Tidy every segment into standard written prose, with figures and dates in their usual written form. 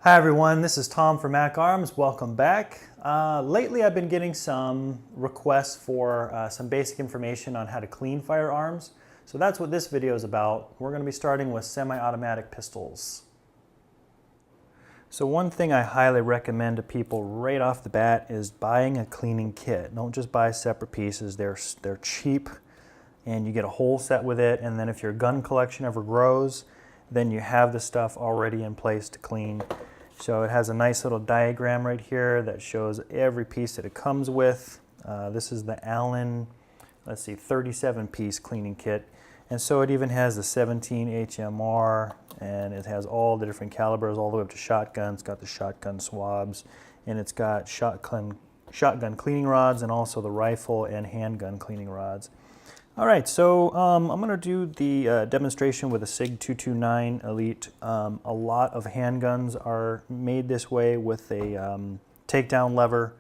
Hi everyone, this is Tom from firearms. Welcome back. Lately I've been getting some requests for some basic information on how to clean firearms. So that's what this video is about. We're going to be starting with semi-automatic pistols. So one thing I highly recommend to people right off the bat is buying a cleaning kit. Don't just buy separate pieces. They're cheap and you get a whole set with it, and then if your gun collection ever grows, then you have the stuff already in place to clean. So it has a nice little diagram right here that shows every piece that it comes with. This is the Allen, 37 piece cleaning kit. And so it even has the 17 HMR, and it has all the different calibers all the way up to shotguns. It's got the shotgun swabs, and it's got shotgun cleaning rods, and also the rifle and handgun cleaning rods. All right, so I'm going to do the demonstration with a SIG 229 Elite. A lot of handguns are made this way with a takedown lever,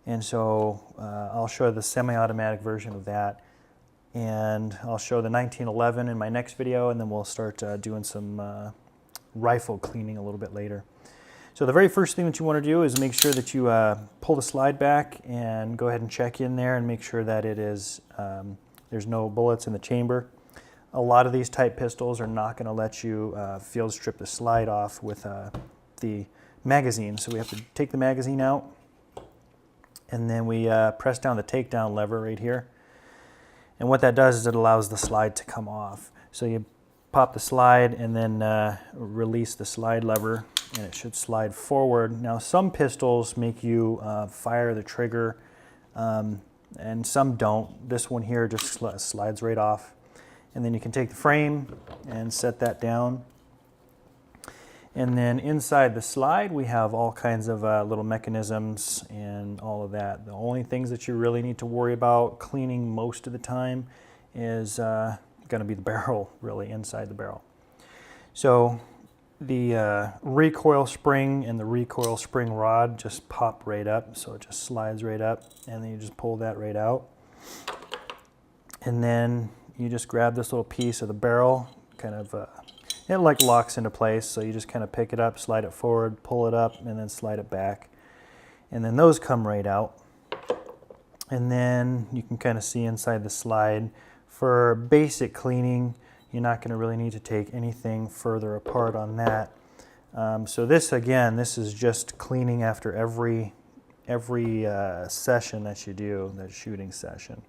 and so I'll show the semi-automatic version of that, and I'll show the 1911 in my next video, and then we'll start doing some rifle cleaning a little bit later. So the very first thing that you want to do is make sure that you pull the slide back and go ahead and check in there and make sure that it is there's no bullets in the chamber. A lot of these type pistols are not going to let you field strip the slide off with the magazine. So we have to take the magazine out, and then we press down the takedown lever right here. And what that does is it allows the slide to come off. So you pop the slide and then release the slide lever, and it should slide forward. Now some pistols make you fire the trigger, and some don't. This one here just slides right off. And then you can take the frame and set that down. And then inside the slide we have all kinds of little mechanisms and all of that. The only things that you really need to worry about cleaning most of the time is going to be the barrel, really, inside the barrel. So the recoil spring and the recoil spring rod just pop right up, so it just slides right up, and then you just pull that right out. And then you just grab this little piece of the barrel, kind of, it like locks into place, so you just kind of pick it up, slide it forward, pull it up, and then slide it back. And then those come right out. And then you can kind of see inside the slide. For basic cleaning, you're not going to really need to take anything further apart on that. So this, again, this is just cleaning after every session that you do, that shooting session.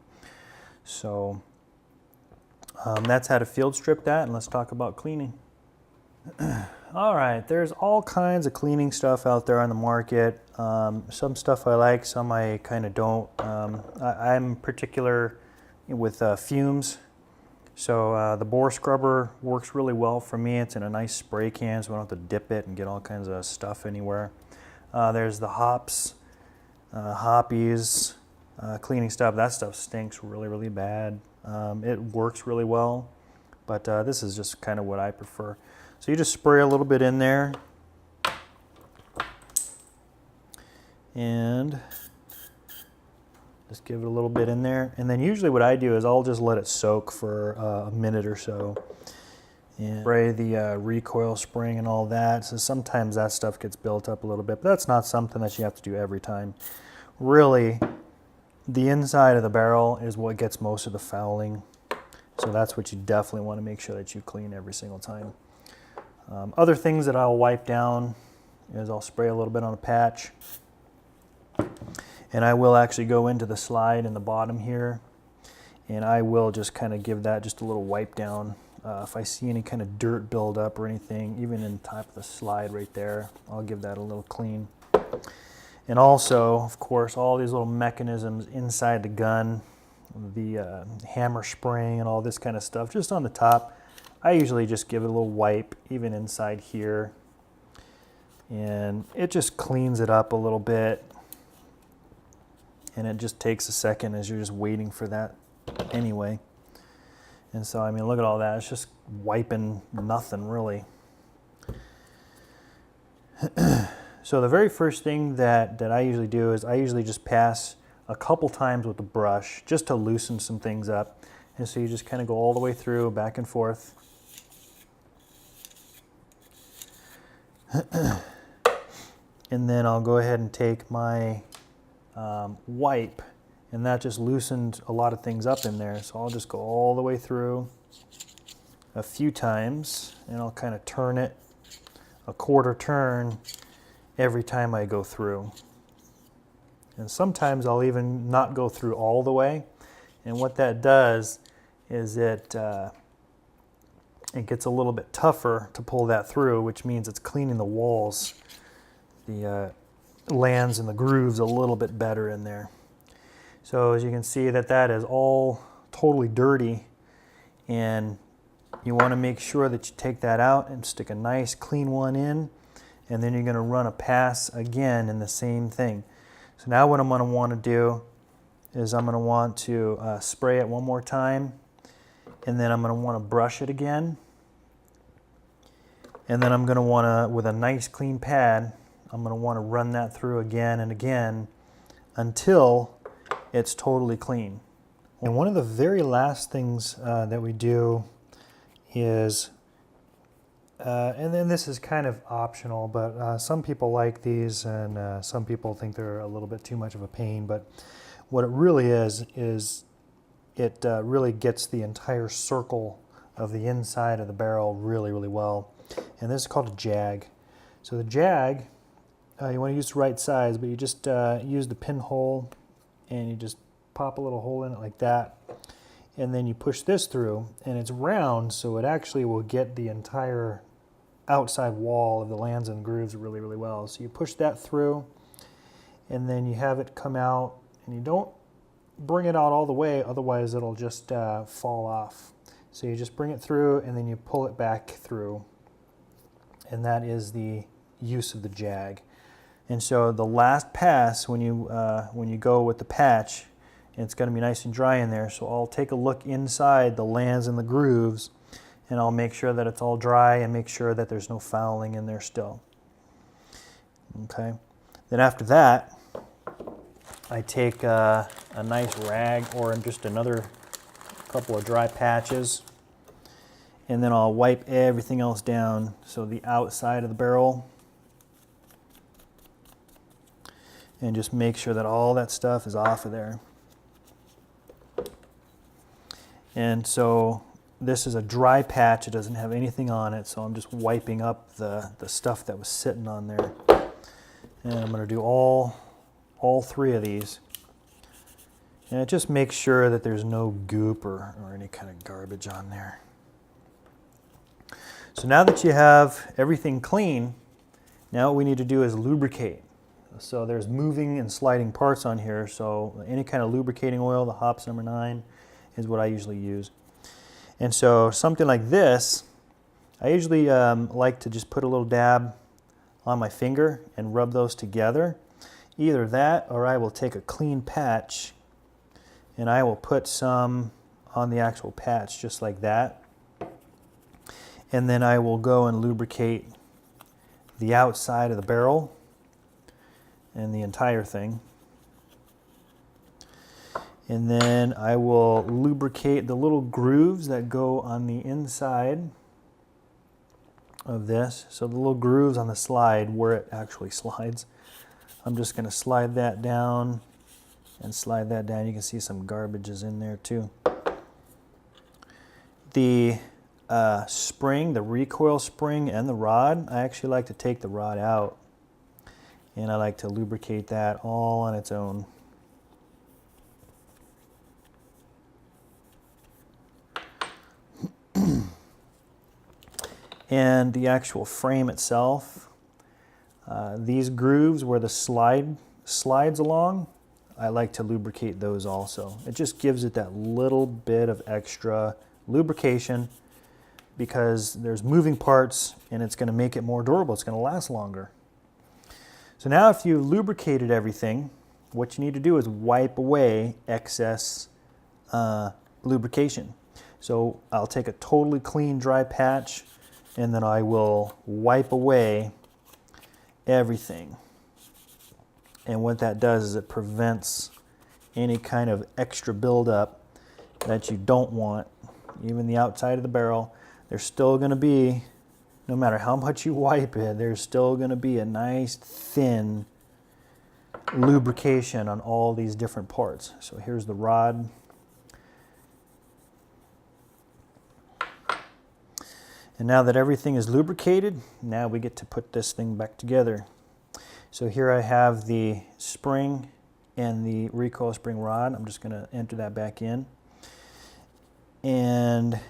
So that's how to field strip that, and let's talk about cleaning. All right, there's all kinds of cleaning stuff out there on the market. Some stuff I like, some I kind of don't. I'm particular with fumes. So the bore scrubber works really well for me. It's in a nice spray can, so I don't have to dip it and get all kinds of stuff anywhere. There's the hops, hoppies, cleaning stuff. That stuff stinks really, really bad. It works really well, but this is just kind of what I prefer. So you just spray a little bit in there, and just give it a little bit in there, and then usually what I do is I'll just let it soak for a minute or so and spray the recoil spring and all that. So sometimes that stuff gets built up a little bit, but that's not something that you have to do every time. Really, the inside of the barrel is what gets most of the fouling, so that's what you definitely want to make sure that you clean every single time. Other things that I'll wipe down is I'll spray a little bit on a patch. And I will actually go into the slide in the bottom here, and I will just kind of give that just a little wipe down. If I see any kind of dirt build up or anything, even in the top of the slide right there, I'll give that a little clean. And also, of course, all these little mechanisms inside the gun, the hammer spring and all this kind of stuff, just on the top, I usually just give it a little wipe, even inside here. And it just cleans it up a little bit. And it just takes a second as you're just waiting for that anyway. And so, I mean, look at all that. It's just wiping nothing, really. So the very first thing that I usually do is I usually just pass a couple times with the brush just to loosen some things up. And so you just kind of go all the way through, back and forth. And then I'll go ahead and take my wipe, and that just loosened a lot of things up in there. So I'll just go all the way through a few times, and I'll kind of turn it a quarter turn every time I go through. And sometimes I'll even not go through all the way. And what that does is it gets a little bit tougher to pull that through, which means it's cleaning the walls, the lands and the grooves a little bit better in there. So as you can see, that is all totally dirty, and you want to make sure that you take that out and stick a nice clean one in, and then you're going to run a pass again in the same thing. So now what I'm going to want to do is I'm going to want to spray it one more time, and then I'm going to want to brush it again, and then I'm going to want to, with a nice clean pad, I'm going to want to run that through again and again until it's totally clean. And one of the very last things that we do is, and then this is kind of optional, but some people like these, and some people think they're a little bit too much of a pain, but what it really is it really gets the entire circle of the inside of the barrel really, really well. And this is called a jag. So the jag, you want to use the right size, but you just use the pinhole, and you just pop a little hole in it like that, and then you push this through, and it's round, so it actually will get the entire outside wall of the lands and grooves really, really well. So you push that through, and then you have it come out, and you don't bring it out all the way, otherwise it'll just fall off. So you just bring it through, and then you pull it back through, and that is the use of the jag. And so the last pass, when you go with the patch, it's going to be nice and dry in there, so I'll take a look inside the lands and the grooves, and I'll make sure that it's all dry and make sure that there's no fouling in there still. Okay. Then after that, I take a nice rag or just another couple of dry patches, and then I'll wipe everything else down. So the outside of the barrel, and just make sure that all that stuff is off of there. And so this is a dry patch, it doesn't have anything on it, so I'm just wiping up the stuff that was sitting on there. And I'm going to do all three of these. And it just makes sure that there's no goop or any kind of garbage on there. So now that you have everything clean, now what we need to do is lubricate. So there's moving and sliding parts on here, so any kind of lubricating oil, the Hops number 9, is what I usually use. And so something like this, I usually like to just put a little dab on my finger and rub those together. Either that, or I will take a clean patch and I will put some on the actual patch just like that. And then I will go and lubricate the outside of the barrel and the entire thing. And then I will lubricate the little grooves that go on the inside of this. So the little grooves on the slide where it actually slides. I'm just going to slide that down and slide that down. You can see some garbage is in there too. The spring, the recoil spring and the rod, I actually like to take the rod out. And I like to lubricate that all on its own. And the actual frame itself, these grooves where the slides along, I like to lubricate those also. It just gives it that little bit of extra lubrication because there's moving parts and it's going to make it more durable. It's going to last longer. So now if you've lubricated everything, what you need to do is wipe away excess lubrication. So I'll take a totally clean dry patch and then I will wipe away everything. And what that does is it prevents any kind of extra buildup that you don't want. Even the outside of the barrel, there's still going to be no matter how much you wipe it, there's still going to be a nice thin lubrication on all these different parts. So here's the rod. And now that everything is lubricated, now we get to put this thing back together. So here I have the spring and the recoil spring rod. I'm just going to enter that back in. And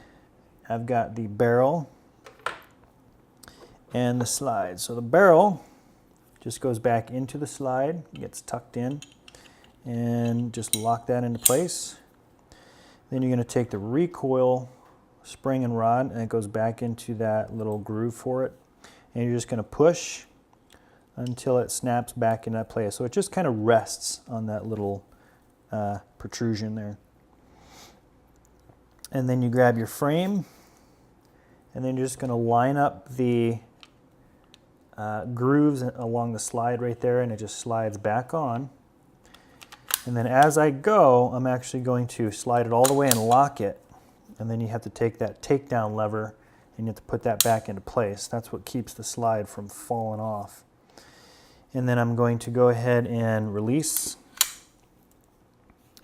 I've got the barrel and the slide. So the barrel just goes back into the slide, gets tucked in, and just lock that into place. Then you're going to take the recoil spring and rod, and it goes back into that little groove for it. And you're just going to push until it snaps back in that place. So it just kind of rests on that little protrusion there. And then you grab your frame, and then you're just going to line up the grooves along the slide right there, and it just slides back on. And then as I go, I'm actually going to slide it all the way and lock it. And then you have to take that takedown lever and you have to put that back into place. That's what keeps the slide from falling off. And then I'm going to go ahead and release.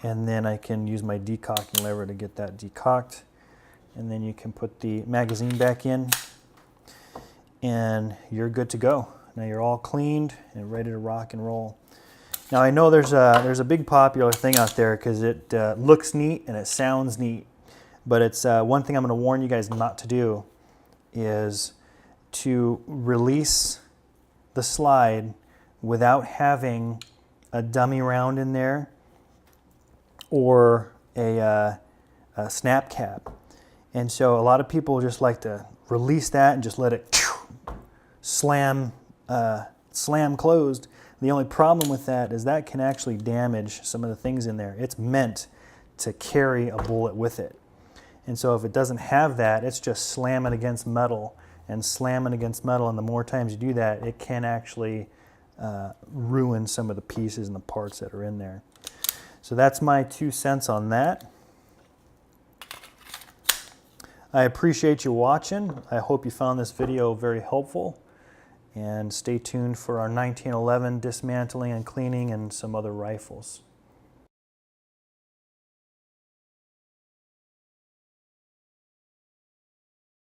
And then I can use my decocking lever to get that decocked. And then you can put the magazine back in and you're good to go. Now you're all cleaned and ready to rock and roll. Now I know there's a big popular thing out there because it looks neat and it sounds neat. But it's one thing I'm going to warn you guys not to do is to release the slide without having a dummy round in there or a snap cap. And so a lot of people just like to release that and just let it slam closed. The only problem with that is that can actually damage some of the things in there. It's meant to carry a bullet with it. And so if it doesn't have that, it's just slamming against metal and slamming against metal. And the more times you do that, it can actually ruin some of the pieces and the parts that are in there. So that's my 2 cents on that. I appreciate you watching. I hope you found this video very helpful. And stay tuned for our 1911 dismantling and cleaning and some other rifles.